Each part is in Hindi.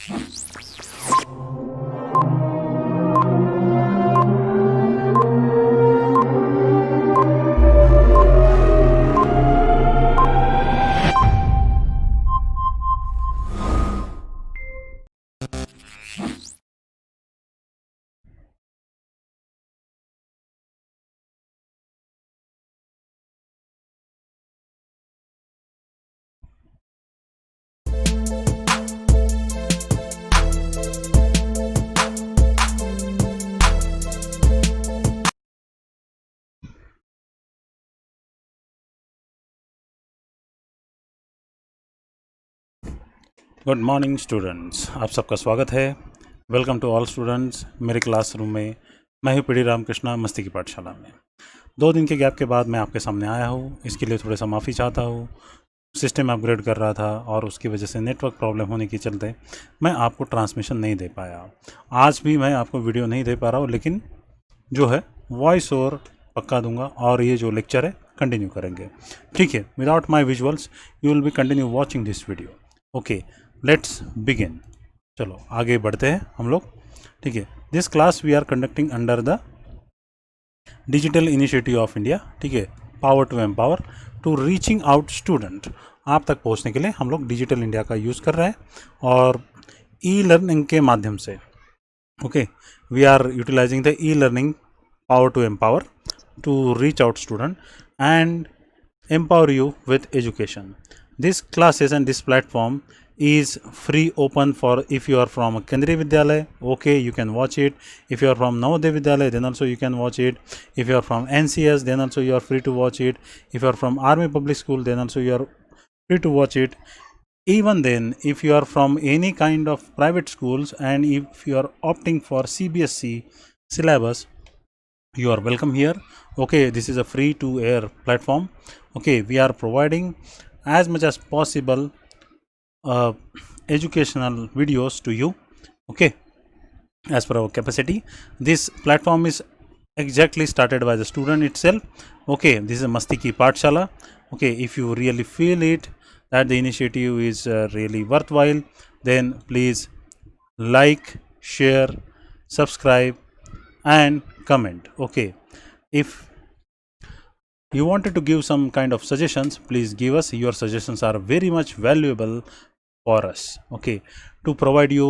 गुड मॉर्निंग स्टूडेंट्स, आप सबका स्वागत है। वेलकम टू ऑल स्टूडेंट्स मेरे क्लासरूम में। मैं हूँ पीडी रामकृष्णा मस्ती की पाठशाला में। 2 दिन के गैप के बाद मैं आपके सामने आया हूँ। इसके लिए थोड़ा सा माफ़ी चाहता हूँ। सिस्टम अपग्रेड कर रहा था और उसकी वजह से नेटवर्क प्रॉब्लम होने के चलते मैं आपको ट्रांसमिशन नहीं दे पाया। आज भी मैं आपको वीडियो नहीं दे पा रहा हूँ, लेकिन जो है वॉइस ओवर पक्का दूंगा और ये जो लेक्चर है कंटिन्यू करेंगे। ठीक है, without my visuals you will be continue watching this video. Okay, let's begin. चलो आगे बढ़ते हैं हम लोग। ठीक है, this class we are conducting under the digital initiative of India. ठीक है, power to empower to reaching out student. आप तक पहुंचने के लिए हम लोग डिजिटल इंडिया का यूज़ कर रहे हैं और ई लर्निंग के माध्यम से। Okay, we are utilising the e learning power to empower to reach out student and empower you with education. This classes and this platform is free open for if you are from Kendriya Vidyalaya, okay, you can watch it. If you are from Navodaya Vidyalaya, then also you can watch it. If you are from NCS, then also you are free to watch it. If you are from Army Public School, then also you are free to watch it. Even then, if you are from any kind of private schools and if you are opting for CBSE syllabus, you are welcome here. Okay, this is a free to air platform. Okay, we are providing as much as possible educational videos to you. Okay, as per our capacity. This platform is exactly started by the student itself. Okay, this is a Masti Ki Pathshala. Okay, if you really feel it that the initiative is really worthwhile, then please like, share, subscribe and comment. Okay, if you wanted to give some kind of suggestions, please give us. Your suggestions are very much valuable for us. Okay, to provide you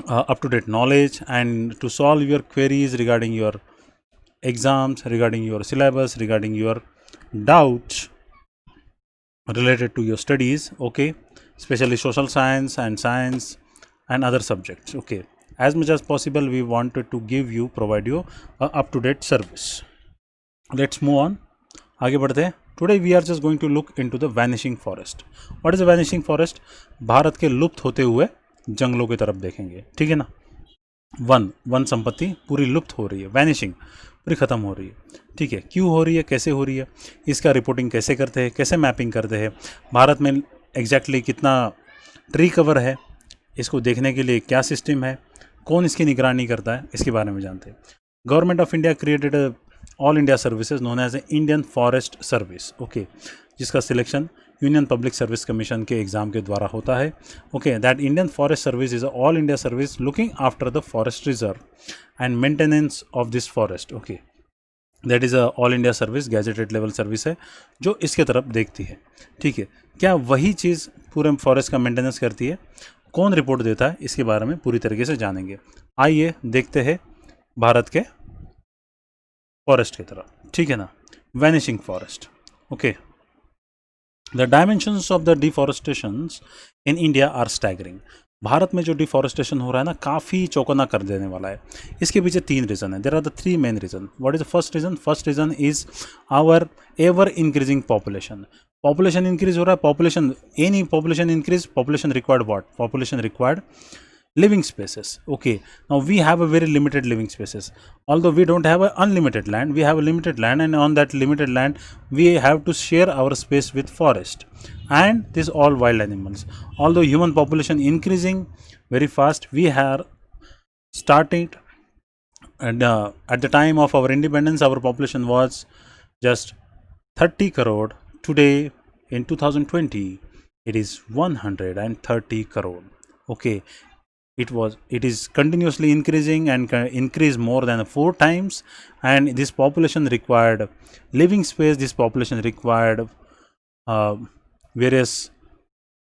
up-to-date knowledge and to solve your queries regarding your exams, regarding your syllabus, regarding your doubts related to your studies. Okay, especially social science and other subjects. Okay, as much as possible we wanted to provide you up-to-date service. Let's move on. आगे बढ़ते हैं. Today we are just going to look into the vanishing forest. What is a vanishing forest? Bharat के लुप्त होते हुए जंगलों की तरफ देखेंगे. ठीक है ना. वन संपत्ति पूरी लुप्त हो रही है, वैनिशिंग पूरी ख़त्म हो रही है. ठीक है, क्यों हो रही है, कैसे हो रही है, इसका रिपोर्टिंग कैसे करते हैं, कैसे मैपिंग करते हैं, भारत में एग्जैक्टली कितना ट्री कवर है, इसको देखने के लिए क्या सिस्टम है, कौन इसकी निगरानी करता है, इसके बारे में जानते हैं. Government of India created all India services known as a Indian forest service. Okay, जिसका selection union public service commission के एग्ज़ाम के द्वारा होता है. Okay, that Indian forest service is all India service looking after the forest reserve and maintenance of this forest. Okay, that is a all India service, gazetted level service है जो इसके तरफ देखती है. ठीक है, क्या वही चीज़ पूरे फॉरेस्ट का मेंटेनेंस करती है, कौन रिपोर्ट देता है, इसके बारे में पूरी तरीके से जानेंगे. आइए देखते हैं भारत के फॉरेस्ट की तरफ. ठीक है ना. Vanishing forest. Okay, the dimensions of the deforestations in India are staggering. Bharat में जो डिफॉरेस्टेशन हो रहा है ना, काफ़ी चौकन्ना कर देने वाला है. इसके पीछे 3 रीज़न है. There are the 3 main reason. What is the first reason? First reason is our ever increasing population. Population increase हो रहा है. Population, any population increase, population required what? Population required living spaces. Okay, now we have a very limited living spaces. Although we don't have a unlimited land, we have a limited land, and on that limited land we have to share our space with forest and this all wild animals. Although human population increasing very fast, we are starting and at the time of our independence our population was just 30 crore. Today in 2020 it is 130 crore. Okay, it is continuously increasing and increase more than 4 times, and this population required living space. This population required uh, various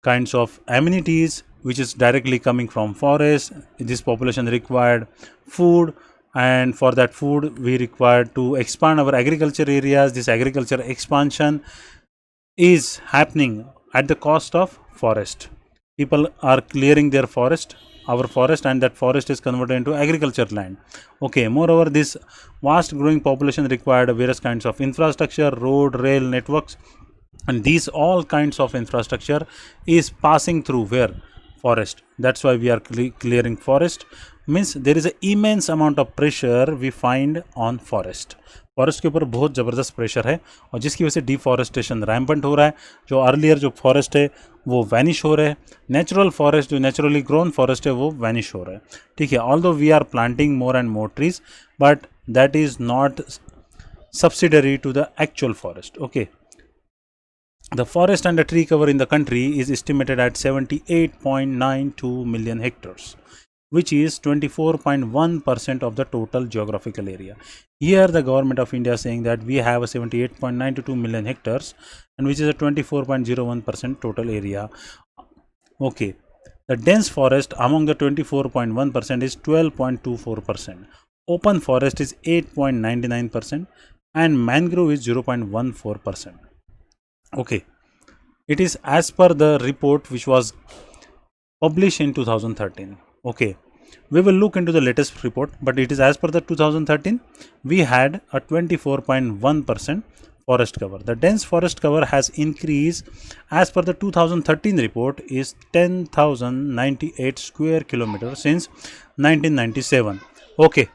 kinds of amenities which is directly coming from forest. This population required food, and for that food we required to expand our agriculture areas. This agriculture expansion is happening at the cost of forest. People are clearing their forest, our forest, and that forest is converted into agriculture land. Okay, moreover, this vast growing population required various kinds of infrastructure, road, rail networks, and these all kinds of infrastructure is passing through where? Forest. That's why we are clearing forest. Means there is a immense amount of pressure we find on forest. Forest के ऊपर बहुत ज़बरदस्त प्रेशर है, और जिसकी वजह से डिफॉरेस्टेशन रैम्पेंट हो रहा है. जो अर्लियर जो फॉरेस्ट है वो वैनिश हो रहे हैं. नेचुरल फॉरेस्ट, जो नेचुरली ग्रोन फॉरेस्ट है, वो वैनिश हो रहा है. ठीक है, although we are planting more and more trees, but that is not subsidiary to the actual forest. Okay, the forest and the tree cover in the country is estimated at 78.92 million hectares, which is 24.1% of the total geographical area. Here the government of India is saying that we have a 78.92 million hectares, and which is a 24.01% total area. Okay, the dense forest among the 24.1% is 12.24%. Open forest is 8.99%, and mangrove is 0.14%. Okay, it is as per the report which was published in 2013. Okay, we will look into the latest report, but it is as per the 2013. We had a 24.1% forest cover. The dense forest cover has increased as per the 2013 report is 10,098 square kilometers since 1997. Okay,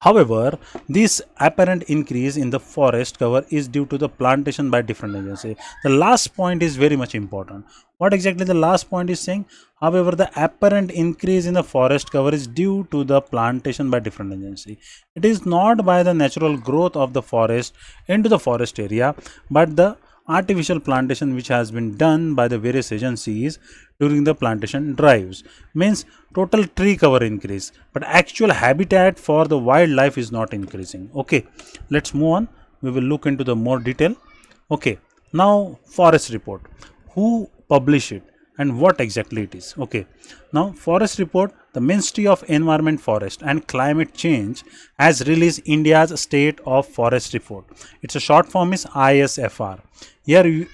however, this apparent increase in the forest cover is due to the plantation by different agencies. The last point is very much important. What exactly the last point is saying? However, the apparent increase in the forest cover is due to the plantation by different agency. It is not by the natural growth of the forest into the forest area, but the artificial plantation which has been done by the various agencies during the plantation drives. Means total tree cover increase, but actual habitat for the wildlife is not increasing. Okay, let's move on. We will look into the more detail. Okay, now forest report. Who publish it and what exactly it is? Okay, now forest report, the Ministry of Environment, Forest and Climate Change has released India's State of Forest Report. It's a short form is ISFR. Here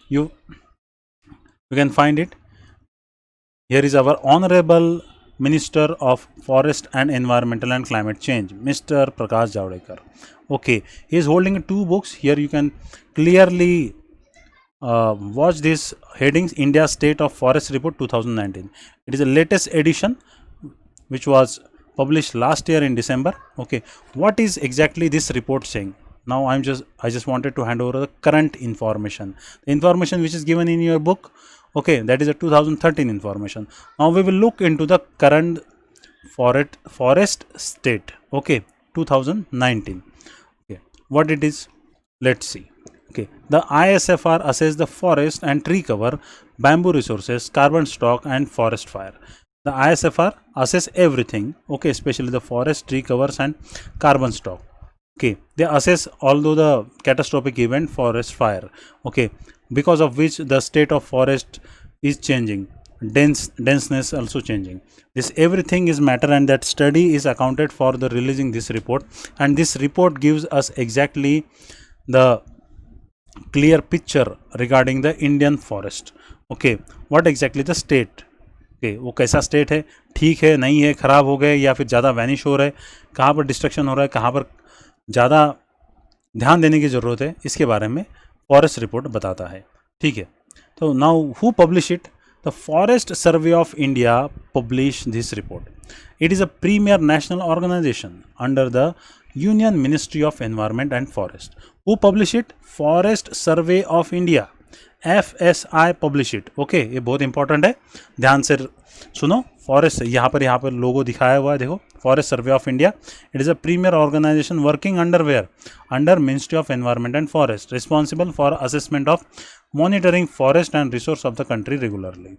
you can find it. Here is our Honorable Minister of Forest and Environmental and Climate Change, Mr. Prakash Javadekar. Okay, he is holding 2 books. Here you can clearly watch these headings: India State of Forest Report 2019. It is the latest edition which was published last year in December. Okay, what is exactly this report saying? Now I just wanted to hand over the current information. The information which is given in your book, okay, that is a 2013 information. Now we will look into the current forest state. Okay, 2019. Okay, what it is? Let's see. Okay, the ISFR assess the forest and tree cover, bamboo resources, carbon stock and forest fire. The ISFR assess everything, okay, especially the forest, tree covers and carbon stock. Okay, they assess although the catastrophic event forest fire, okay, because of which the state of forest is changing, denseness also changing. This everything is matter, and that study is accounted for the releasing this report, and this report gives us exactly the clear picture regarding the Indian forest. Okay, what exactly the state? Okay, वो कैसा स्टेट है, ठीक है, नहीं है, ख़राब हो गए या फिर ज़्यादा वैनिश हो रहा है, कहाँ पर डिस्ट्रक्शन हो रहा है, कहाँ पर ज़्यादा ध्यान देने की ज़रूरत है, इसके बारे में फॉरेस्ट रिपोर्ट बताता है. ठीक है, तो now who publish it? The forest survey of India publish this report. It is a premier national organisation under the union ministry of environment and forest. Who publish it? Forest survey of India, FSI publish it. Okay, ये बहुत इंपॉर्टेंट है, ध्यान से सुनो. फॉरेस्ट यहाँ पर लोगो दिखाया हुआ है, देखो, forest survey of India. It is a premier organisation working under where? Under ministry of environment and forest, responsible for assessment of monitoring forest and resource of the country regularly.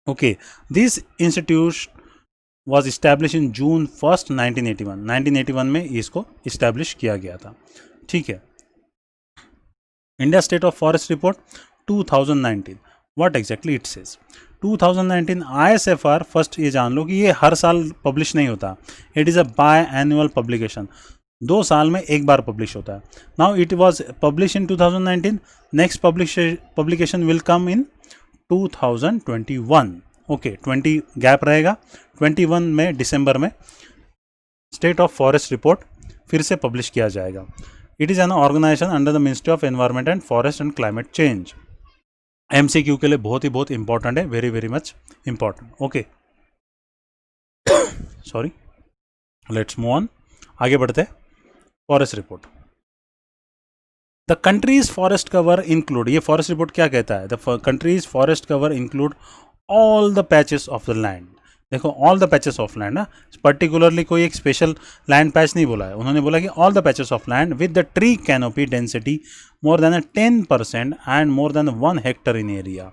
Okay, this institute was established in June 1st 1981. 1981 में इसको establish किया गया था. ठीक है. India State of Forest Report 2019. What exactly it says? 2019 ISFR first ये जान लो कि ये हर साल पब्लिश नहीं होता. It is a by annual publication. 2 साल में एक बार पब्लिश होता है. Now it was publish in 2019. Next publication will come in 2021. Okay, 20 gap रहेगा. 21 में दिसंबर में स्टेट ऑफ फॉरेस्ट रिपोर्ट फिर से पब्लिश किया जाएगा. It is an organisation under the ministry of environment and forest and climate change. MCQ के लिए बहुत इंपॉर्टेंट है, very very much important. Okay, sorry, let's move on. आगे बढ़ते हैं. Forest report. The country's forest cover include, ये फॉरेस्ट रिपोर्ट क्या कहता है? The country's forest cover include all the patches of the land. देखो, all the patches of land ना, पर्टिकुलरली कोई एक स्पेशल लैंड पैच नहीं बोला है. उन्होंने बोला कि all the patches of land with the tree canopy density more than 10% and more than 1 hectare in area,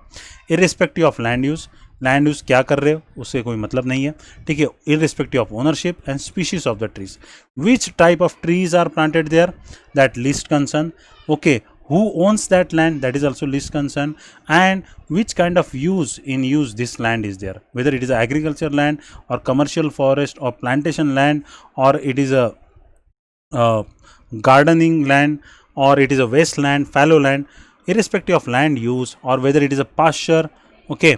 irrespective of land use. Land use क्या कर रहे हो उससे कोई मतलब नहीं है. ठीक है. Irrespective of ownership and species of the trees. Which type of trees are planted there, that least concern. Okay, who owns that land, that is also least concern, and which kind of use this land is there, whether it is agriculture land or commercial forest or plantation land, or it is a gardening land, or it is a wasteland, fallow land. Irrespective of land use or whether it is a pasture, okay,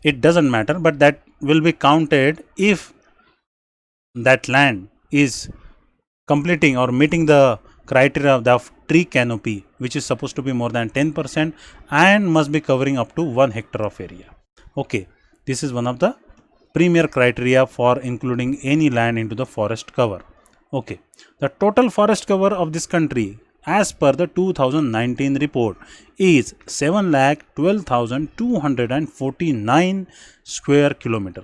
it doesn't matter, but that will be counted if that land is completing or meeting the criteria of the tree canopy, which is supposed to be more than 10% and must be covering up to 1 hectare of area. Okay, this is one of the premier criteria for including any land into the forest cover. Okay, the total forest cover of this country as per the 2019 report is 7,12,249 square kilometer,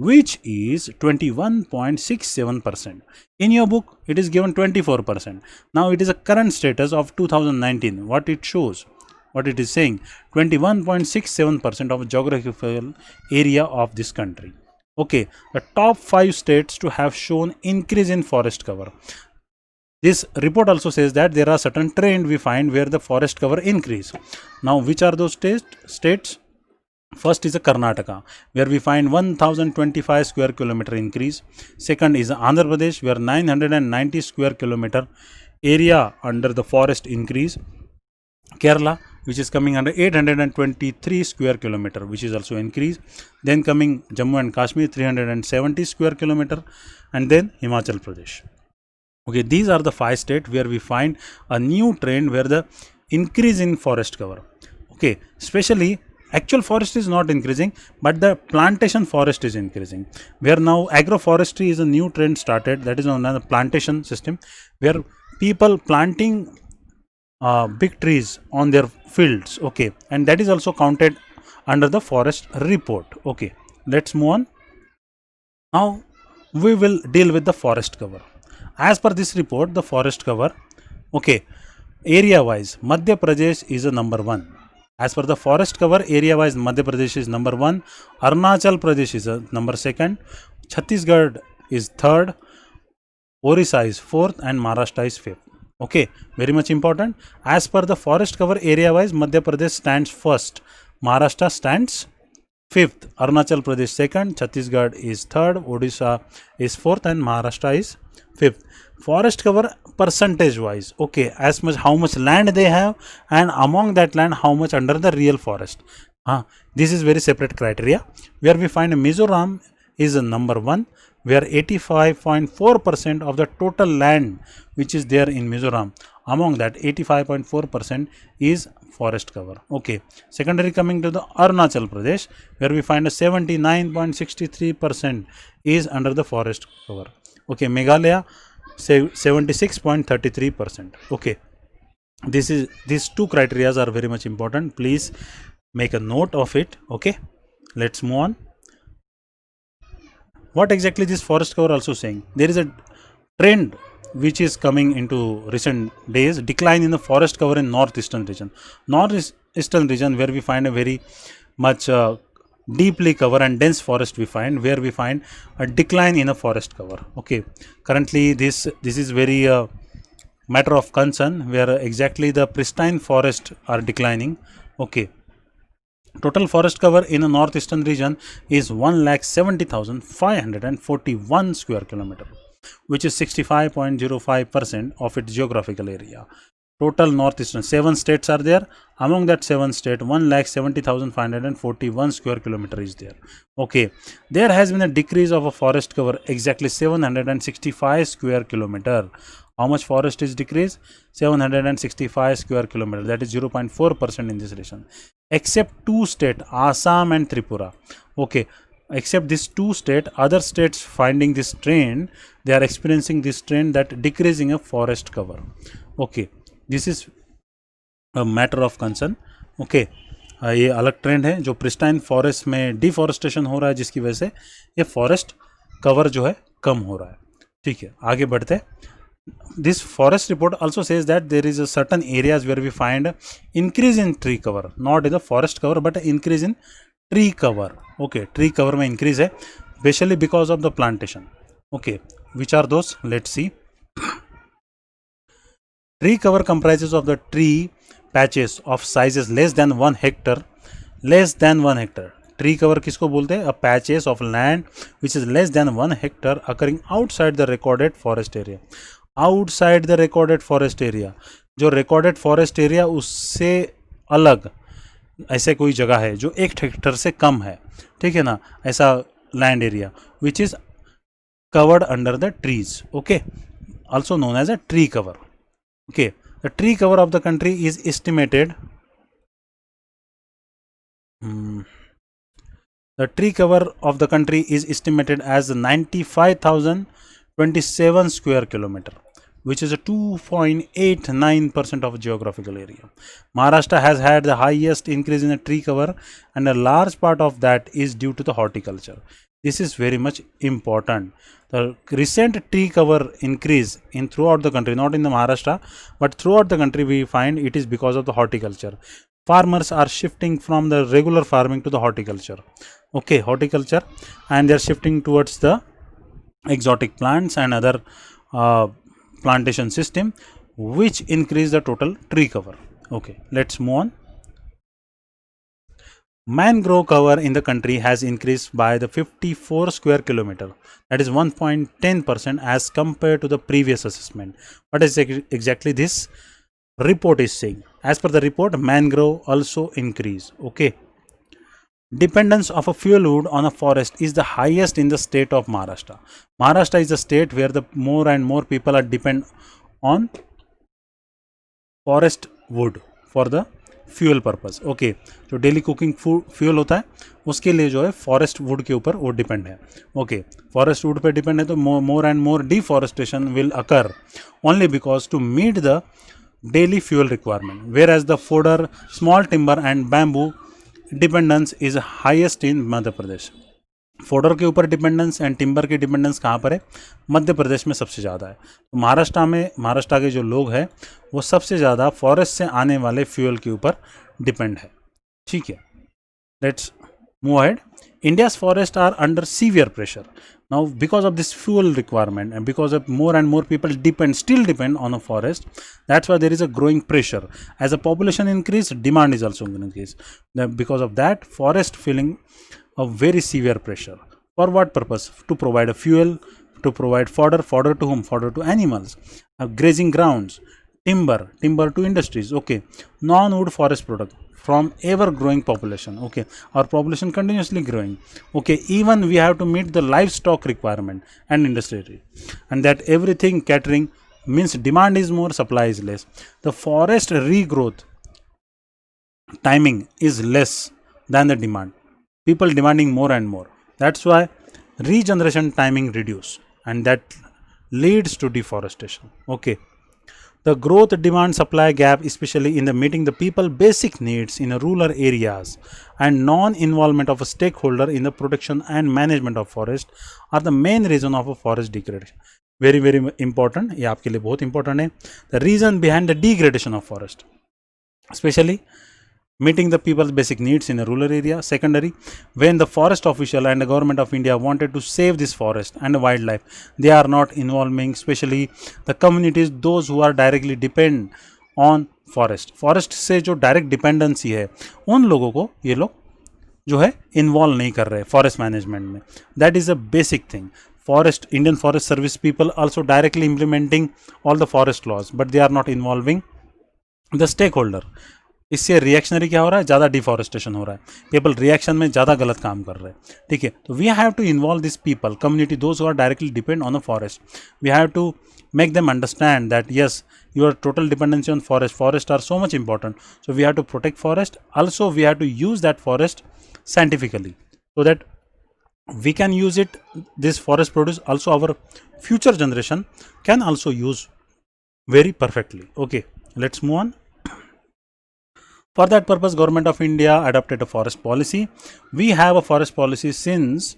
which is 21.67%. In your book, it is given 24%. Now, it is a current status of 2019. What it shows, what it is saying, 21.67% of geographical area of this country. Okay, the top 5 states to have shown increase in forest cover. This report also says that there are certain trends we find where the forest cover increase. Now, which are those states? First is Karnataka, where we find 1025 square kilometer increase. Second is Andhra Pradesh, where 990 square kilometer area under the forest increase. Kerala, which is coming under 823 square kilometer, which is also increase. Then coming Jammu and Kashmir, 370 square kilometer, and then Himachal Pradesh. Okay, these are the 5 states where we find a new trend where the increase in forest cover. Okay, especially actual forest is not increasing, but the plantation forest is increasing. Where now agroforestry is a new trend started, that is another plantation system where people planting big trees on their fields. Okay, and that is also counted under the forest report. Okay, let's move on. Now we will deal with the forest cover. As per this report, the forest cover, okay, area wise, Madhya Pradesh is a number 1. As per the forest cover, area wise, Madhya Pradesh is number 1. Arunachal Pradesh is a number 2nd. Chhattisgarh is 3rd. Orissa is 4th, and Maharashtra is 5th. Okay, very much important. As per the forest cover area wise, Madhya Pradesh stands 1st. Maharashtra stands 5th. Arunachal Pradesh 2nd. Chhattisgarh is 3rd. Odisha is 4th, and Maharashtra is 5th. Forest cover percentage wise, okay, as much how much land they have, and among that land how much under the real forest. This is very separate criteria, where we find Mizoram is a number 1, where 85.4% of the total land which is there in Mizoram, among that 85.4% is forest cover. Okay, secondary coming to the Arunachal Pradesh, where we find a 79.63% is under the forest cover. Okay, Meghalaya 76.33%. Okay, these 2 criteria are very much important. Please make a note of it. Okay, let's move on. What exactly this forest cover also saying? There is a trend which is coming into recent days, decline in the forest cover in northeastern region. Northeastern region, where we find a very much deeply cover and dense forest we find, where we find a decline in a forest cover. Okay, currently this is very matter of concern, where exactly the pristine forest are declining. Okay, total forest cover in the northeastern region is 1,70,541 square kilometer, which is 65.05% of its geographical area. Total northeastern, 7 states are there. Among that 7 states, 1,70,541 square kilometer is there. Okay, there has been a decrease of a forest cover exactly 765 square kilometer. How much forest is decreased? 765 square kilometer. That is 0.4% in this region. Except 2 states, Assam and Tripura. Okay, except these 2 states, other states finding this trend, they are experiencing this trend that decreasing of forest cover. Okay, this is a matter of concern. Okay, ये अलग ट्रेंड है जो प्रिस्टाइन फॉरेस्ट में डिफॉरेस्टेशन हो रहा है, जिसकी वजह से ये फॉरेस्ट कवर जो है कम हो रहा है. ठीक है, आगे बढ़ते. This forest report also says that there is a certain areas where we find increase in tree cover, not in the forest cover but increase in tree cover. Okay, tree cover में इंक्रीज है specially because of the plantation. Okay, which are those? Let's see. Tree cover comprises of the tree patches of sizes less than 1 hectare. Less than 1 hectare. Tree cover किसको बोलते हैं? A patches of land which is less than 1 hectare occurring outside the recorded forest area. Outside the recorded forest area. जो recorded forest area उससे अलग ऐसे कोई जगह है जो 1 हेक्टर से कम है, ठीक है ना, ऐसा land area which is covered under the trees. Okay, also known as a tree cover. Okay, the tree cover of the country is estimated. The tree cover of the country is estimated as 95,027 square kilometer, which is a 2.89% of geographical area. Maharashtra has had the highest increase in the tree cover, and a large part of that is due to the horticulture. This is very much important. The recent tree cover increase in throughout the country, not in the Maharashtra, but throughout the country, we find it is because of the horticulture. Farmers are shifting from the regular farming to the horticulture. Okay, horticulture, and they are shifting towards the exotic plants and other plantation system, which increase the total tree cover. Okay, let's move on. Mangrove cover in the country has increased by the 54 square kilometer, that is 1.10% as compared to the previous assessment. What is exactly this report is saying? As per the report, mangrove also increase. Okay, dependence of a fuel wood on a forest is the highest in the state of Maharashtra. Maharashtra is the state where the more and more people are depend on forest wood for the fuel purpose. Okay, जो डेली कुकिंग फ्यूल होता है उसके लिए जो है फॉरेस्ट वुड के ऊपर वो डिपेंड है. ओके, फॉरेस्ट वुड पे डिपेंड है तो more and more deforestation will occur only because to meet the daily fuel requirement, whereas the fodder, small timber and bamboo dependence is highest in Madhya Pradesh. Fodder के ऊपर डिपेंडेंस एंड टिम्बर की डिपेंडेंस कहाँ पर है? मध्य प्रदेश में सबसे ज़्यादा है. तो महाराष्ट्र के जो लोग हैं वो सबसे ज़्यादा फॉरेस्ट से आने वाले फ्यूल के ऊपर डिपेंड है. ठीक है, let's move ahead. India's forest are under severe pressure now because of this fuel requirement and because of more and more people still depend on a forest. That's why there is a growing pressure. As a population increase, demand is also going to increase. Because of that, forest feeling a very severe pressure. For what purpose? To provide a fuel, to provide fodder to whom? Fodder to animals, grazing grounds, timber to industries. Okay, non-wood forest product from ever growing population. Okay, our population continuously growing. Okay, even we have to meet the livestock requirement and industry, and that everything catering means demand is more, supply is less. The forest regrowth timing is less than the demand. People demanding more and more. That's why regeneration timing reduce, and that leads to deforestation. Okay, the growth demand supply gap, especially in the meeting the people basic needs in rural areas, and non-involvement of a stakeholder in the protection and management of forest are the main reason of a forest degradation. Very important. ये आपके लिए बहुत important है. The reason behind the degradation of forest, especially meeting the people's basic needs in a rural area. Secondary, when the forest official and the government of India wanted to save this forest and wildlife, they are not involving especially the communities, those who are directly depend on forest से जो डायरेक्ट डिपेंडेंसी है उन लोगों को ये लोग जो है इन्वॉल्व नहीं कर रहे फॉरेस्ट मैनेजमेंट में. That is a basic thing. Forest Indian forest service people also directly implementing all the forest laws, but they are not involving the stakeholder. इससे रिएक्शनरी क्या हो रहा है, ज़्यादा डिफॉरेस्टेशन हो रहा है, पीपल रिएक्शन में ज़्यादा गलत काम कर रहे हैं. ठीक है, तो we have to involve this people community, those who are directly depend on the forest. We have to make them understand that yes, your total dependency on forests are so much important, so we have to protect forest. Also we have to use that forest scientifically so that we can use it, this forest produce also our future generation can also use very perfectly. Okay, let's move on. For that purpose, Government of India adopted a forest policy. We have a forest policy since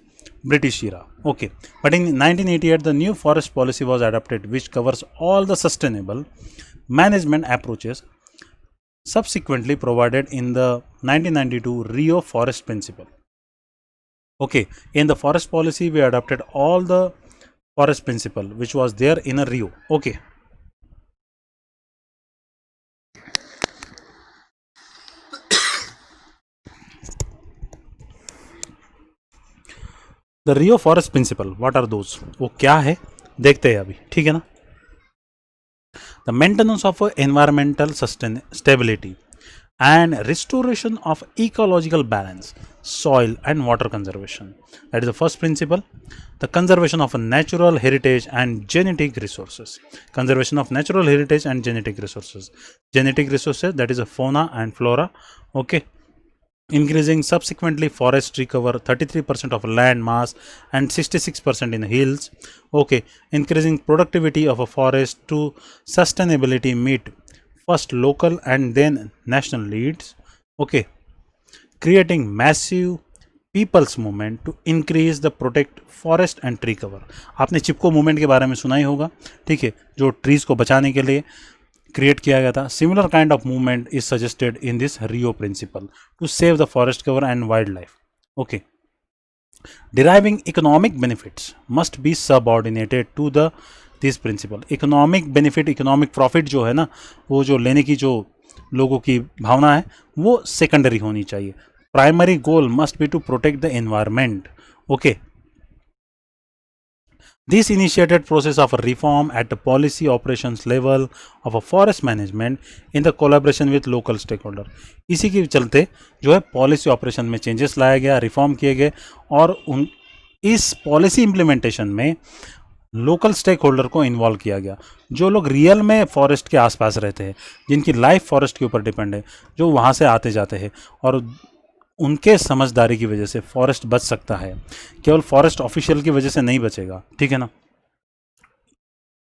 British era. Okay, but in 1988 the new forest policy was adopted, which covers all the sustainable management approaches subsequently provided in the 1992 Rio Forest Principle. Okay, in the forest policy we adopted all the forest principle which was there in a Rio. Okay, the Rio forest principle, what are those, वो क्या है देखते हैं अभी. ठीक है ना. The maintenance of environmental stability and restoration of ecological balance, soil and water conservation. That is the first principle. The conservation of natural heritage and genetic resources. Conservation of natural heritage and genetic resources. Genetic resources, that is a fauna and flora. Okay. Increasing subsequently forestry cover 33% of land mass and 66% in hills. Okay. Increasing productivity of a forest to sustainability meet first local and then national needs. Okay, creating massive people's movement to increase the protect forest and tree cover. आपने चिपको मूवमेंट के बारे में सुना ही होगा. ठीक है, जो ट्रीज को बचाने के लिए क्रिएट किया गया था. Similar kind of movement is suggested in this Rio principle to save the forest cover and wildlife. Okay, deriving economic benefits must be subordinated to the this principle. Economic benefit, economic profit जो है ना, वो जो लेने की जो लोगों की भावना है वो सेकेंडरी होनी चाहिए. Primary goal must be to protect the environment. Okay, this initiated process of reform at the policy operations level of a forest management in the collaboration with local stakeholder. इसी के चलते जो है पॉलिसी ऑपरेशन में चेंजेस लाया गया, रिफॉर्म किए गए, और इस पॉलिसी इम्प्लीमेंटेशन में लोकल स्टेक होल्डर को इन्वॉल्व किया गया. जो लोग रियल में फॉरेस्ट के आसपास रहते हैं, जिनकी लाइफ फॉरेस्ट के ऊपर डिपेंड है, जो वहाँ से आते जाते हैं, और उनके समझदारी की वजह से फॉरेस्ट बच सकता है. केवल फॉरेस्ट ऑफिशियल की वजह से नहीं बचेगा. ठीक है ना.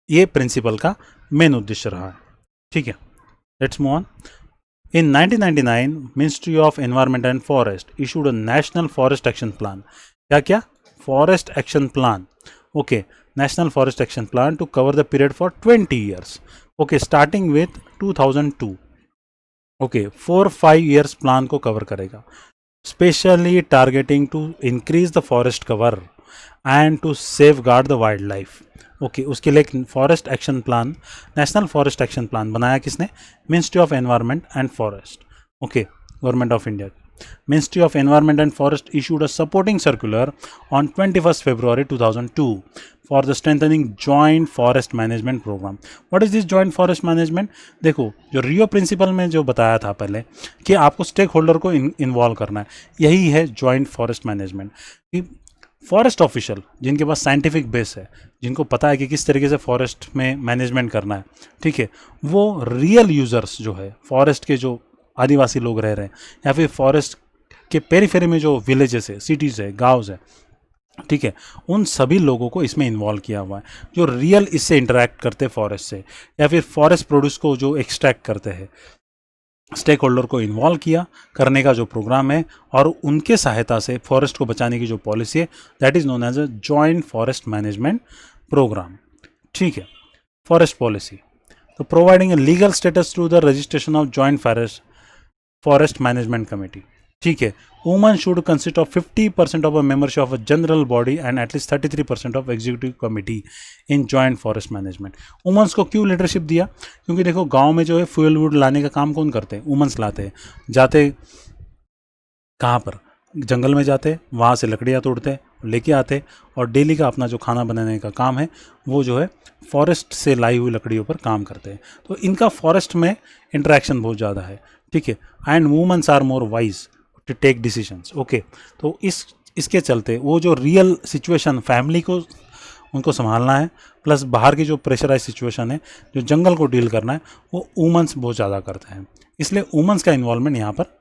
ये प्रिंसिपल का मेन उद्देश्य रहा है. ठीक है, let's move on. In 1999 ministry of environment and forest issued a national forest action plan. क्या forest action plan. Okay, National Forest Action Plan to cover the period for 20 years. Okay, starting with 2002. Okay, 4-5 years plan को cover करेगा. Specially targeting to increase the forest cover and to safeguard the wildlife. Okay, उसके लिए एक forest action plan, national forest action plan बनाया किसने? Ministry of environment and forest. Okay, government of India. Ministry of Environment and Forest issued a supporting circular on 21st February 2002 for the strengthening joint forest management program. What is this joint forest management? देखो, जो रियो प्रिंसिपल में जो बताया था पहले कि आपको स्टेक होल्डर को इन्वॉल्व करना है, यही है जॉइंट फॉरेस्ट मैनेजमेंट. कि फॉरेस्ट ऑफिशियल जिनके पास साइंटिफिक बेस है, जिनको पता है कि किस तरीके से फॉरेस्ट में मैनेजमेंट करना है, ठीक है, वो रियल यूजर्स जो है, फॉरेस्ट के जो आदिवासी लोग रह रहे हैं, या फिर फॉरेस्ट के पेरीफेरी में जो विलेजेस है, सिटीज़ है, गाँव है, ठीक है, उन सभी लोगों को इसमें इन्वॉल्व किया हुआ है, जो रियल इससे इंटरेक्ट करते हैं फॉरेस्ट से, या फिर फॉरेस्ट प्रोड्यूस को जो एक्सट्रैक्ट करते हैं. स्टेक होल्डर को इन्वॉल्व किया करने का जो प्रोग्राम है, और उनके सहायता से फॉरेस्ट को बचाने की जो पॉलिसी है, that is known as a joint forest management programme. ठीक है, फॉरेस्ट पॉलिसी. तो providing a legal status to the registration of joint forest forest management committee, ठीक है। Woman should consist of 50% of a membership of a general body and at least 33% of executive committee in joint forest management. Womens को क्यों लीडरशिप दिया? क्योंकि देखो गांव में जो है फ्यूल वुड लाने का काम कौन करते हैं? वुमेंस लाते हैं। जाते कहाँ पर? जंगल में जाते, वहाँ से लकड़ियाँ तोड़ते, लेके आते, और डेली का अपना जो खाना बनाने का काम है वो जो है फॉरेस्ट से लाई हुई लकड़ियों पर काम करते हैं। तो इनका फॉरेस्ट में इंटरेक्शन बहुत ज़्यादा है, ठीक है। And womens are more wise to take decisions, okay. तो इसके चलते वो जो रियल सिचुएशन फैमिली को उनको संभालना है, प्लस बाहर की जो प्रेशराइज सिचुएशन है, जो जंगल को डील करना है, वो वुमेन्स बहुत ज़्यादा करते हैं। इसलिए वुमेन्स का इन्वॉल्वमेंट यहाँ पर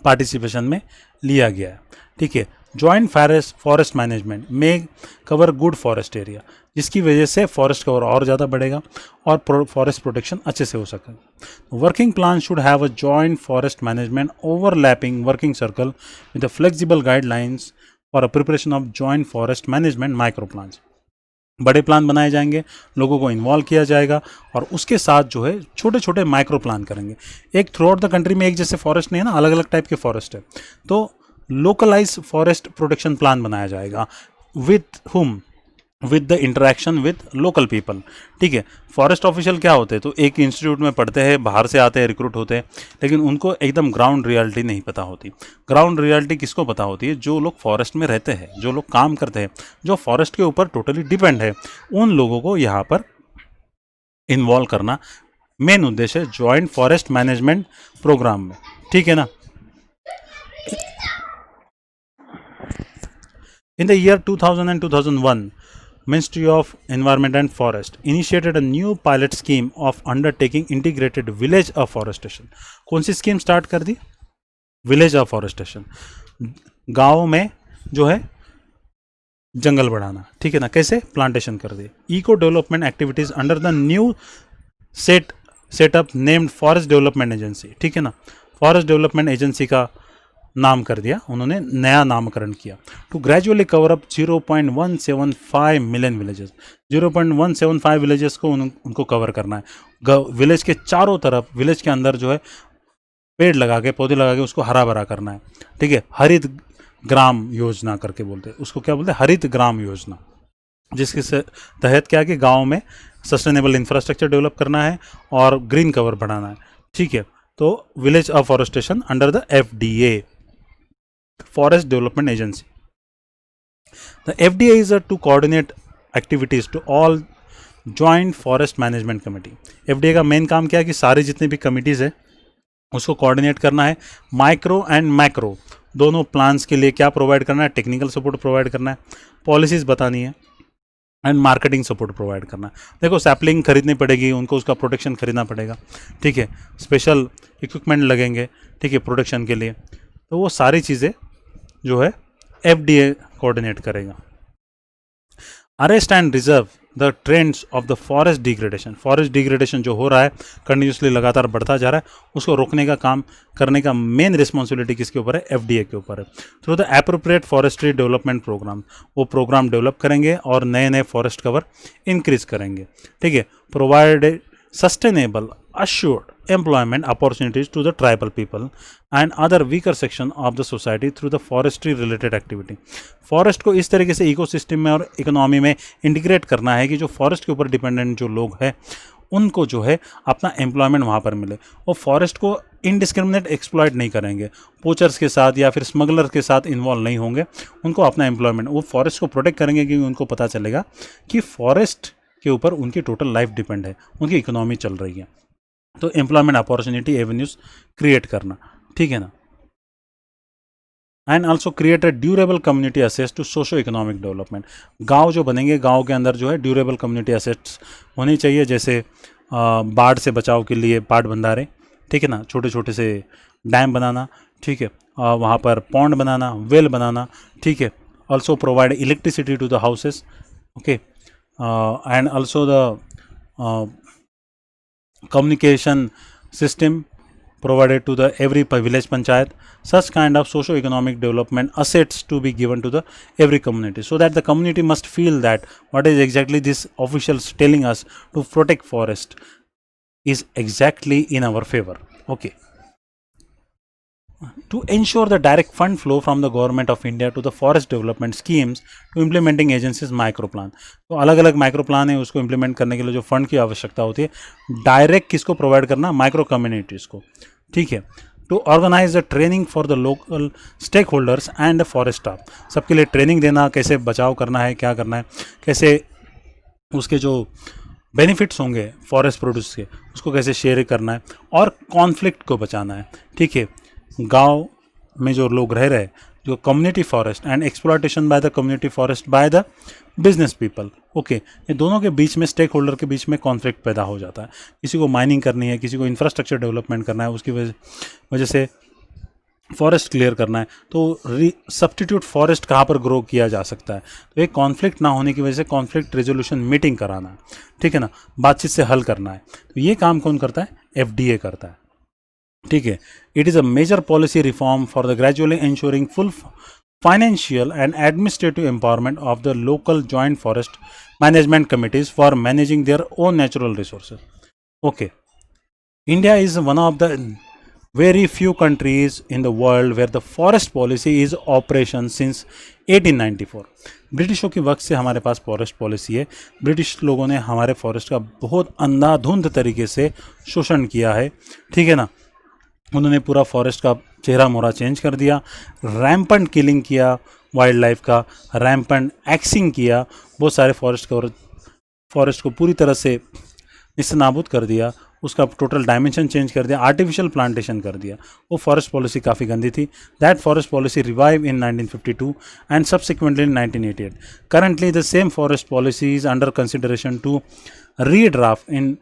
पार्टिसिपेशन में लिया गया है, ठीक है। जॉइंट फॉरेस्ट मैनेजमेंट में कवर गुड फॉरेस्ट एरिया, जिसकी वजह से फॉरेस्ट कवर और ज़्यादा बढ़ेगा और फॉरेस्ट प्रोटेक्शन अच्छे से हो सके। Working plan should have a joint forest management overlapping working circle with the flexible guidelines for a preparation of joint forest management micro plans. बड़े प्लान बनाए जाएंगे, लोगों को इन्वॉल्व किया जाएगा, और उसके साथ जो है छोटे छोटे माइक्रो प्लान करेंगे। एक थ्रू आउट द कंट्री में एक जैसे फॉरेस्ट नहीं है ना, अलग अलग टाइप के फॉरेस्ट है, तो लोकलाइज फॉरेस्ट प्रोटेक्शन प्लान बनाया जाएगा with whom, with the interaction with local people, ठीक है। फॉरेस्ट ऑफिशियल क्या होते हैं? तो एक इंस्टीट्यूट में पढ़ते हैं, बाहर से आते हैं, रिक्रूट होते हैं, लेकिन उनको एकदम ग्राउंड रियलिटी नहीं पता होती। ग्राउंड रियलिटी किसको पता होती है? जो लोग फॉरेस्ट में रहते हैं, जो लोग काम करते हैं, जो फॉरेस्ट के ऊपर टोटली डिपेंड है, उन लोगों को यहाँ पर इन्वॉल्व करना मेन उद्देश्य है जॉइंट फॉरेस्ट मैनेजमेंट प्रोग्राम में, ठीक है ना। In the year 2000 and 2001, Ministry of Environment and Forest initiated a new pilot scheme of undertaking integrated village afforestation. कौन सी स्कीम स्टार्ट कर दी? Village afforestation. गाँव में जो है जंगल बढ़ाना, ठीक है ना। कैसे? प्लांटेशन कर दिए। Eco development activities under the new setup named forest development agency, ठीक है ना। फॉरेस्ट डेवलपमेंट एजेंसी का नाम कर दिया उन्होंने, नया नामकरण किया। To gradually cover up 0.175 million villages, 0.175 villages को उनको कवर करना है। विलेज के चारों तरफ, विलेज के अंदर जो है पेड़ लगा के, पौधे लगा के उसको हरा भरा करना है, ठीक है। हरित ग्राम योजना करके बोलते हैं उसको, क्या बोलते हैं? हरित ग्राम योजना, जिसके तहत क्या है कि गाँव में सस्टेनेबल इंफ्रास्ट्रक्चर डेवलप करना है और ग्रीन कवर बढ़ाना है, ठीक है। तो village afforestation under the FDA, Forest Development Agency. The FDA is to coordinate activities to all Joint Forest Management Committee. FDA का मेन काम क्या है कि सारे जितने भी कमिटीज़ है उसको कोऑर्डिनेट करना है। माइक्रो एंड मैक्रो दोनों प्लान्स के लिए क्या प्रोवाइड करना है? टेक्निकल सपोर्ट प्रोवाइड करना है, पॉलिसीज़ बतानी है, एंड मार्केटिंग सपोर्ट प्रोवाइड करना है। देखो सैपलिंग खरीदनी पड़ेगी उनको, उसका प्रोटेक्शन खरीदना पड़ेगा, ठीक है। स्पेशल इक्विपमेंट लगेंगे, ठीक है, प्रोटेक्शन के लिए। तो वो सारी चीज़ें जो है FDA कोऑर्डिनेट करेगा। Arrest and reserve the trends of the forest degradation. Forest degradation जो हो रहा है कंटिन्यूसली लगातार बढ़ता जा रहा है, उसको रोकने का काम करने का मेन रिस्पॉन्सिबिलिटी किसके ऊपर है? FDA के ऊपर है। Through the appropriate forestry development programme, वो प्रोग्राम डेवलप करेंगे और नए नए फॉरेस्ट कवर इंक्रीज करेंगे, ठीक है। Provide sustainable assured employment opportunities to the tribal people and other weaker section of the society through the forestry related activity. Forest को इस तरीके से इकोसिस्टम में और इकोनॉमी में इंटीग्रेट करना है कि जो फॉरेस्ट के ऊपर डिपेंडेंट जो लोग हैं उनको जो है अपना एम्प्लॉयमेंट वहाँ पर मिले। वो फॉरेस्ट को इनडिस्क्रिमिनेट एक्सप्लॉयट नहीं करेंगे, पोचर्स के साथ या फिर स्मगलर के साथ इन्वॉल्व नहीं होंगे, उनको अपना एम्प्लॉयमेंट, वो फॉरेस्ट को प्रोटेक्ट करेंगे क्योंकि उनको पता चलेगा कि फॉरेस्ट के ऊपर उनकी टोटल लाइफ डिपेंड है, उनकी इकोनॉमी चल रही है। तो एम्प्लॉयमेंट अपॉर्चुनिटी एवेन्यूज क्रिएट करना, ठीक है ना। And also create a durable community assets to socio economic development. गांव जो बनेंगे, गांव के अंदर जो है ड्यूरेबल कम्युनिटी असेट्स होनी चाहिए, जैसे बाढ़ से बचाव के लिए पाट बंधारे, ठीक है ना, छोटे छोटे से डैम बनाना, ठीक है, वहाँ पर पॉन्ड बनाना, वेल बनाना, ठीक है। Also provide electricity to the houses, okay, and also the communication system provided to the every village panchayat. Such kind of socio-economic development assets to be given to the every community, so that the community must feel that what is exactly this officials telling us to protect forest is exactly in our favor. Okay, to ensure the direct fund flow from the government of India to the forest development schemes to implementing agencies micro plan. तो अलग अलग माइक्रो प्लान है, उसको इम्प्लीमेंट करने के लिए जो फंड की आवश्यकता होती है, डायरेक्ट किसको प्रोवाइड करना, माइक्रो कम्युनिटीज़ को, ठीक है. To organise the training for the local stakeholders and forest staff, सबके लिए ट्रेनिंग देना, कैसे बचाव करना है, क्या करना है, कैसे उसके जो बेनिफिट्स होंगे फॉरेस्ट प्रोड्यूस के उसको कैसे शेयर करना है, और कॉन्फ्लिक्ट को बचाना है, ठीक है. गांव में जो लोग रह रहे, जो community forest and exploitation by the community forest by the business people, okay, ये दोनों के बीच में, स्टेक होल्डर के बीच में कॉन्फ्लिक्ट पैदा हो जाता है. किसी को माइनिंग करनी है, किसी को इंफ्रास्ट्रक्चर डेवलपमेंट करना है, उसकी वजह से फॉरेस्ट क्लियर करना है, तो सब्स्टिट्यूट फॉरेस्ट कहाँ पर ग्रो किया जा सकता है. तो एक कॉन्फ्लिक्ट ना होने की वजह से कॉन्फ्लिक्ट रेजोल्यूशन मीटिंग कराना है, ठीक है ना, बातचीत से हल करना है. तो ये काम कौन करता है, एफडीए करता है, ठीक है. It is a major policy reform for the gradually ensuring full financial and administrative empowerment of the local joint forest management committees for managing their own natural resources. Okay, India is one of the very few countries in the world where the forest policy is operation since 1894. ब्रिटिशों के वक्त से हमारे पास फॉरेस्ट पॉलिसी है. ब्रिटिश लोगों ने हमारे फॉरेस्ट का बहुत अंधाधुंध तरीके से शोषण किया है, ठीक है ना. उन्होंने पूरा फॉरेस्ट का चेहरा मोहरा चेंज कर दिया, रैम्पंट किलिंग किया वाइल्ड लाइफ का, रैम्पंट एक्सिंग किया, बहुत सारे फॉरेस्ट को पूरी तरह से निस्नाबूद कर दिया, उसका टोटल डायमेंशन चेंज कर दिया, आर्टिफिशियल प्लांटेशन कर दिया. वो फॉरेस्ट पॉलिसी काफ़ी गंदी थी. That forest policy revive in 1952 and subsequently in 1988. Currently the same forest policy is under consideration to redraft in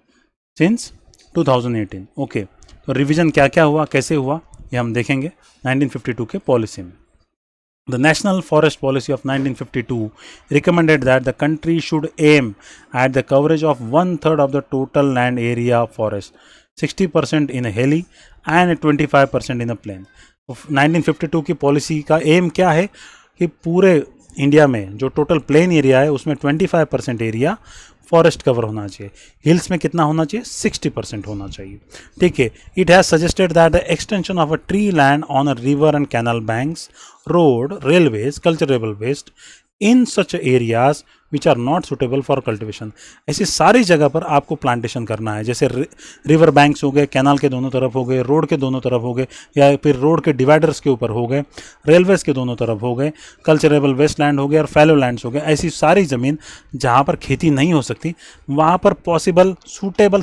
since 2018. Okay, तो रिविजन क्या क्या हुआ, कैसे हुआ, ये हम देखेंगे 1952 के पॉलिसी में. The National Forest Policy of 1952 recommended that the country should aim at the coverage of 1/3 of the total land area of forest, 60% in a hilly and 25% in a plain. 1952 की पॉलिसी का एम क्या है कि पूरे इंडिया में जो टोटल प्लेन एरिया है उसमें 25% एरिया फॉरेस्ट कवर होना चाहिए, हिल्स में कितना होना चाहिए, 60% होना चाहिए, ठीक है. It has suggested that the extension of a tree land on a river and canal banks, road, railways, culturable waste in such areas which are not suitable for cultivation. ऐसी सारी जगह पर आपको प्लांटेशन करना है, जैसे रिवर बैंक्स हो गए, कैनाल के दोनों तरफ हो गए, रोड के दोनों तरफ हो गए, या फिर रोड के डिवाइडर्स के ऊपर हो गए, रेलवेज के दोनों तरफ हो गए, कल्चरेबल वेस्ट लैंड हो गए और फैलो लैंड्स हो गए. ऐसी सारी ज़मीन जहाँ पर खेती नहीं हो सकती, वहाँ पर पॉसिबल सूटेबल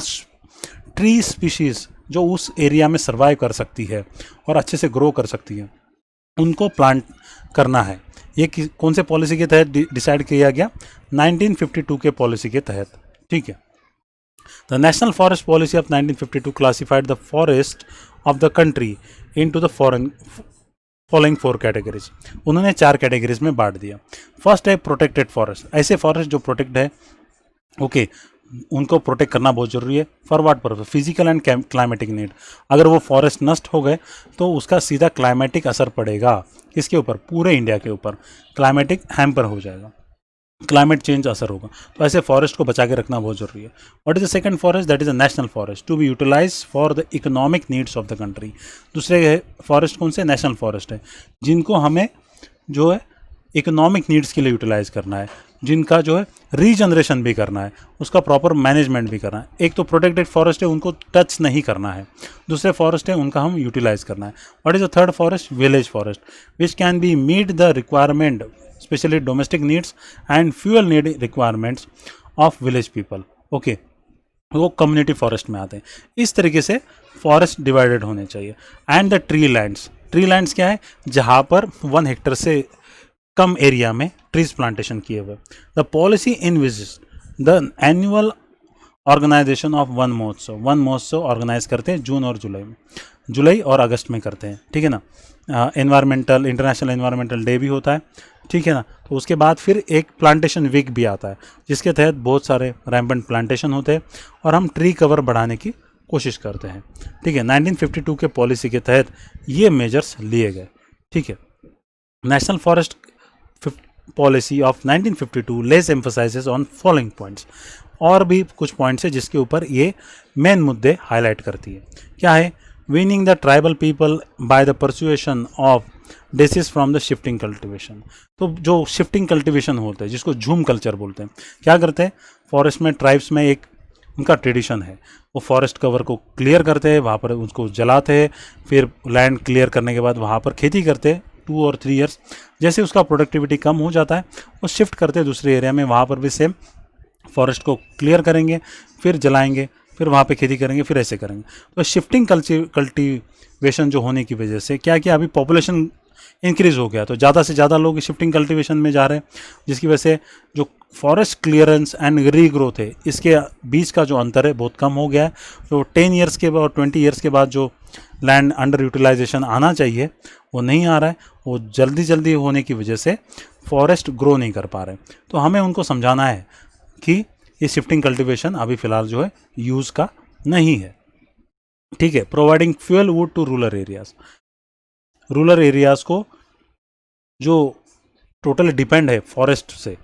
ट्री स्पीशीज़ जो उस एरिया में सर्वाइव कर सकती है और अच्छे से ग्रो कर सकती है, उनको प्लांट करना है. ये कौन से पॉलिसी के तहत डिसाइड किया गया, 1952 के पॉलिसी के तहत, ठीक है. The national forest policy of 1952 classified the forest of the country into the following 4 categories. उन्होंने 4 कैटेगरीज में बांट दिया. फर्स्ट है प्रोटेक्टेड फॉरेस्ट, ऐसे फॉरेस्ट जो प्रोटेक्ट है, ओके, उनको प्रोटेक्ट करना बहुत जरूरी है. For what purpose, physical and climatic need. अगर वो फॉरेस्ट नष्ट हो गए तो उसका सीधा क्लाइमेटिक असर पड़ेगा, किसके ऊपर, पूरे इंडिया के ऊपर. क्लाइमेटिक हैम्पर हो जाएगा, क्लाइमेट चेंज असर होगा. तो ऐसे फॉरेस्ट को बचा के रखना बहुत जरूरी है. What is the second forest, that is a national forest to be utilise for the economic needs of the country. दूसरे फॉरेस्ट कौन से, नेशनल फॉरेस्ट है, जिनको हमें जो है इकोनॉमिक नीड्स के लिए यूटिलाइज करना है, जिनका जो है रीजनरेशन भी करना है, उसका प्रॉपर मैनेजमेंट भी करना है. एक तो प्रोटेक्टेड फॉरेस्ट है, उनको टच नहीं करना है. दूसरे फॉरेस्ट है, उनका हम यूटिलाइज करना है. What is the third forest, village forest, which can be meet the requirement specially domestic needs and fuel need requirements of village people. Okay, वो कम्युनिटी फॉरेस्ट में आते हैं. इस तरीके से फॉरेस्ट डिवाइडेड होने चाहिए. And the tree lands, tree lands क्या है, जहाँ पर 1 हेक्टर से कम एरिया में ट्रीज प्लांटेशन किए हुए. The policy envisages the annual organisation of Van Mahotsav organise करते हैं जून और जुलाई और अगस्त में करते हैं, ठीक है ना. एनवायरमेंटल, इंटरनेशनल एनवायरमेंटल डे भी होता है, ठीक है ना. तो उसके बाद फिर एक प्लांटेशन वीक भी आता है, जिसके तहत बहुत सारे रैम्पेंट प्लांटेशन होते हैं और हम ट्री कवर बढ़ाने की कोशिश करते हैं, ठीक है. 1952 के पॉलिसी के तहत ये मेजर्स लिए गए, ठीक है. National forest policy of 1952 less emphasises on following points. और भी कुछ पॉइंट्स है जिसके ऊपर ये मेन मुद्दे हाईलाइट करती है. क्या है, winning the tribal people by the persuasion of disease from the shifting cultivation. तो जो शिफ्टिंग कल्टिवेशन होता है जिसको झूम कल्चर बोलते हैं, क्या करते हैं फॉरेस्ट में, ट्राइब्स में एक उनका ट्रेडिशन है, वो फॉरेस्ट कवर को क्लियर करते हैं, वहाँ पर उसको जलाते हैं, फिर लैंड क्लियर करने के बाद वहाँ पर खेती करते हैं 2 और 3 ईयर्स। जैसे उसका प्रोडक्टिविटी कम हो जाता है वो शिफ्ट करते हैं दूसरे एरिया में, वहाँ पर भी सेम फॉरेस्ट को क्लियर करेंगे, फिर जलाएंगे, फिर वहाँ पे खेती करेंगे, फिर ऐसे करेंगे। तो शिफ्टिंग कल्टीवेशन जो होने की वजह से क्या किया, अभी पॉपुलेशन इंक्रीज़ हो गया तो ज़्यादा से ज़्यादा लोग शिफ्टिंग कल्टीवेशन में जा रहे हैं, जिसकी वजह से जो फॉरेस्ट क्लियरेंस एंड रीग्रोथ है इसके बीच का जो अंतर है बहुत कम हो गया है। तो 10 ईयर्स के बाद और 20 ईयर्स के बाद जो लैंड अंडर यूटिलाइजेशन आना चाहिए वो नहीं आ रहा है, वो जल्दी जल्दी होने की वजह से फॉरेस्ट ग्रो नहीं कर पा रहे। तो हमें उनको समझाना है कि ये शिफ्टिंग कल्टीवेशन अभी फ़िलहाल जो है यूज़ का नहीं है। ठीक है, providing fuel wood to rural areas, rural areas को जो टोटली डिपेंड है फॉरेस्ट से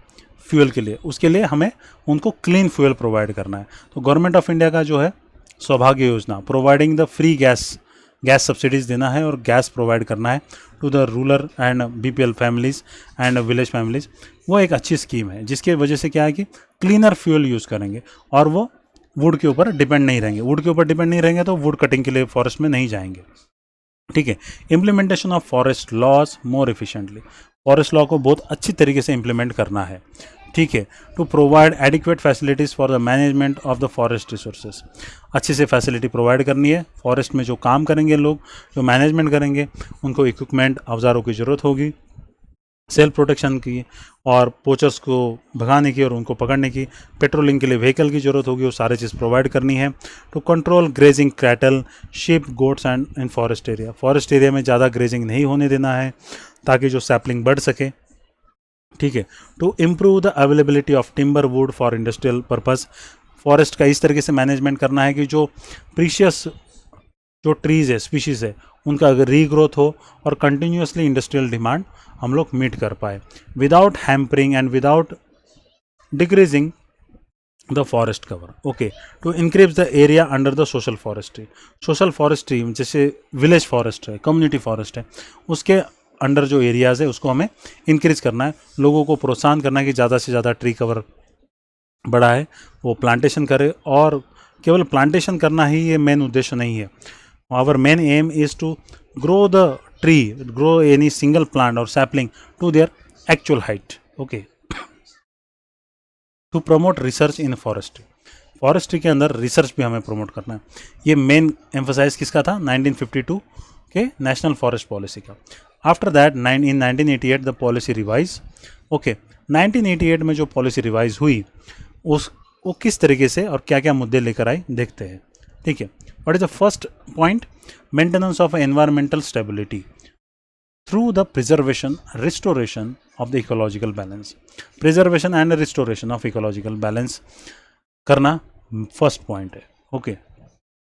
फ्यूल के लिए, उसके लिए हमें उनको क्लीन फ्यूल प्रोवाइड करना है। तो गवर्नमेंट ऑफ इंडिया का जो है Saubhagya Yojana, providing the free gas subsidies देना है और गैस प्रोवाइड करना है to the rural and BPL families and village families, वो एक अच्छी स्कीम है जिसके वजह से क्या है कि क्लीनर फ्यूल यूज़ करेंगे और वो वुड के ऊपर डिपेंड नहीं रहेंगे। वुड के ऊपर डिपेंड नहीं रहेंगे तो वुड कटिंग के लिए फॉरेस्ट में नहीं जाएंगे। ठीक है, implementation of forest laws more efficiently, forest law को बहुत अच्छी तरीके से इम्प्लीमेंट करना है। ठीक है, to provide adequate facilities for the management of the forest resources, अच्छी से फैसिलिटी प्रोवाइड करनी है। फॉरेस्ट में जो काम करेंगे लोग, जो मैनेजमेंट करेंगे, उनको इक्विपमेंट औजारों की ज़रूरत होगी, सेल्फ प्रोटेक्शन की और पोचर्स को भगाने की और उनको पकड़ने की, पेट्रोलिंग के लिए व्हीकल की ज़रूरत होगी, वो सारे चीज़ प्रोवाइड करनी है। To control grazing cattle sheep goats and in forest area, forest area में ज़्यादा ग्रेजिंग नहीं होने देना है ताकि जो सैपलिंग बढ़ सके। ठीक है, to improve the availability of timber wood for industrial purpose, forest का इस तरीके से मैनेजमेंट करना है कि जो प्रीशियस जो ट्रीज़ है, स्पीशीज़ है, उनका अगर रीग्रोथ हो और कंटिन्यूसली इंडस्ट्रियल डिमांड हम लोग मीट कर पाए without hampering and without decreasing the forest cover. Okay, to increase the area under the social forestry, social forestry जैसे विलेज फॉरेस्ट है, कम्युनिटी फॉरेस्ट है, उसके अंडर जो एरियाज़ है उसको हमें इंक्रीज करना है, लोगों को प्रोत्साहन करना है कि ज़्यादा से ज़्यादा ट्री कवर बढ़ा है वो प्लांटेशन करे, और केवल प्लांटेशन करना ही ये मेन उद्देश्य नहीं है। Our main aim is to grow the tree, grow any single plant और sapling to their actual height. Okay, to promote research in forestry, forestry के अंदर रिसर्च भी हमें प्रमोट करना है। ये मेन एम्फोसाइज किसका था, 1952 के नेशनल फॉरेस्ट पॉलिसी का। After that in 1988 the policy revise. Okay, 1988 में जो पॉलिसी रिवाइज हुई वो किस तरीके से और क्या क्या मुद्दे लेकर आई देखते हैं। ठीक है, what is the first point, maintenance of environmental stability through the preservation restoration of the ecological balance, preservation and restoration of ecological balance करना फर्स्ट पॉइंट है। Okay,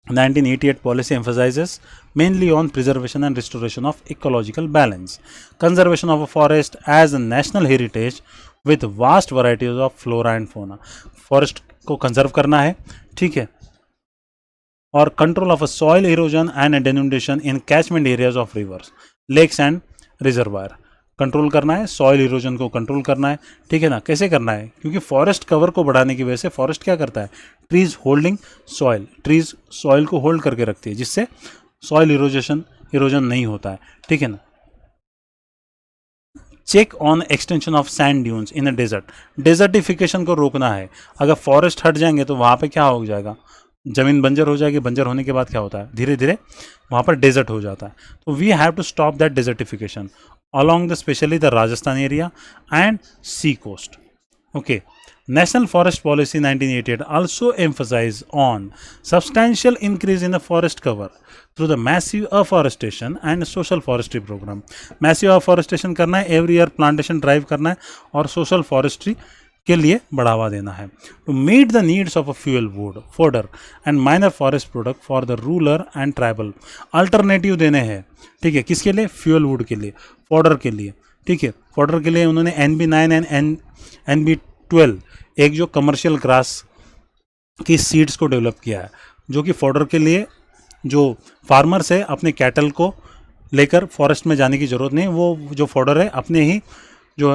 1988 policy emphasizes mainly on preservation and restoration of ecological balance, conservation of a forest as a national heritage with vast varieties of flora and fauna, forest को conserve करना है। ठीक है, और control of a soil erosion and denudation in catchment areas of rivers, lakes and reservoir, control करना है, सॉइल इरोजन को कंट्रोल करना है। ठीक है ना, कैसे करना है, क्योंकि फॉरेस्ट कवर को बढ़ाने की वजह से फॉरेस्ट क्या करता है, trees holding soil, trees soil को होल्ड करके रखती है जिससे सॉइल इरोजन नहीं होता है। ठीक है ना, check on extension of sand dunes in a desert, desertification को रोकना है। अगर फॉरेस्ट हट जाएंगे तो वहाँ पे क्या हो जाएगा, ज़मीन बंजर हो जाएगी, बंजर होने के बाद क्या होता है, धीरे धीरे वहाँ पर डेजर्ट हो जाता है। तो we have to stop that desertification along the especially the Rajasthan area and sea coast. Okay, National Forest Policy 1988 also emphasized on substantial increase in the forest cover through the massive afforestation and social forestry program. Massive afforestation करना है, every year plantation drive करना है और social forestry के लिए बढ़ावा देना है। To meet the needs of a fuel wood fodder and minor forest product for the rural and tribal, alternative देने हैं। ठीक है, किसके लिए, फ्यूल वुड के लिए, फोडर के लिए। ठीक है, फोडर के लिए उन्होंने NB9 एंड NB12 एक जो कमर्शियल ग्रास की सीड्स को डेवलप किया है जो कि फोडर के लिए जो फार्मर्स है अपने कैटल को लेकर फॉरेस्ट में जाने की ज़रूरत नहीं, वो जो फॉडर है अपने ही जो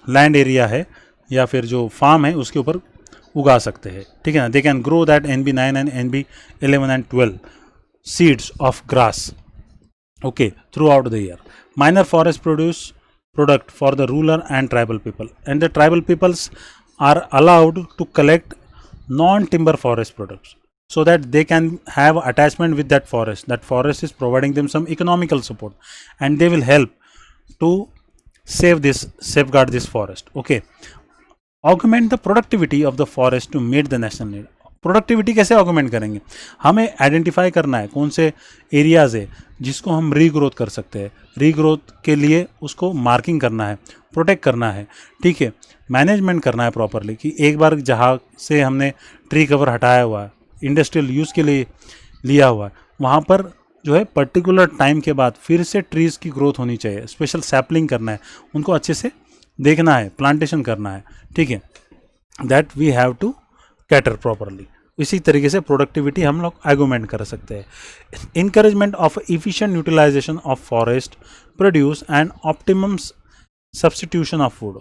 लैंड एरिया है या फिर जो फार्म है उसके ऊपर उगा सकते हैं, ठीक है ना. They can grow that NB9 and NB11 and 12 seeds of grass, okay, throughout the year. Minor forest produce product for the rural and tribal people, and the tribal peoples are allowed to collect non-timber forest products so that they can have attachment with that forest. That forest is providing them some economical support, and they will help to safeguard this forest. Okay, augment the productivity of the forest to meet the national need. Productivity कैसे ऑगमेंट करेंगे? हमें आइडेंटिफाई करना है कौन से एरियाज़ है जिसको हम रीग्रोथ कर सकते हैं. रीग्रोथ के लिए उसको मार्किंग करना है, प्रोटेक्ट करना है, ठीक है, मैनेजमेंट करना है प्रॉपरली. कि एक बार जहाँ से हमने ट्री कवर हटाया हुआ है, इंडस्ट्रियल यूज़ के लिए लिया हुआ है, वहाँ पर जो है पर्टिकुलर टाइम के बाद फिर से ट्रीज़ की ग्रोथ होनी चाहिए. स्पेशल सैपलिंग करना है, उनको अच्छे से देखना है, प्लांटेशन करना है, ठीक है. That we have to cater properly. इसी तरीके से प्रोडक्टिविटी हम लोग आर्गूमेंट कर सकते हैं. Encouragement of efficient utilisation of forest produce and optimum substitution of food.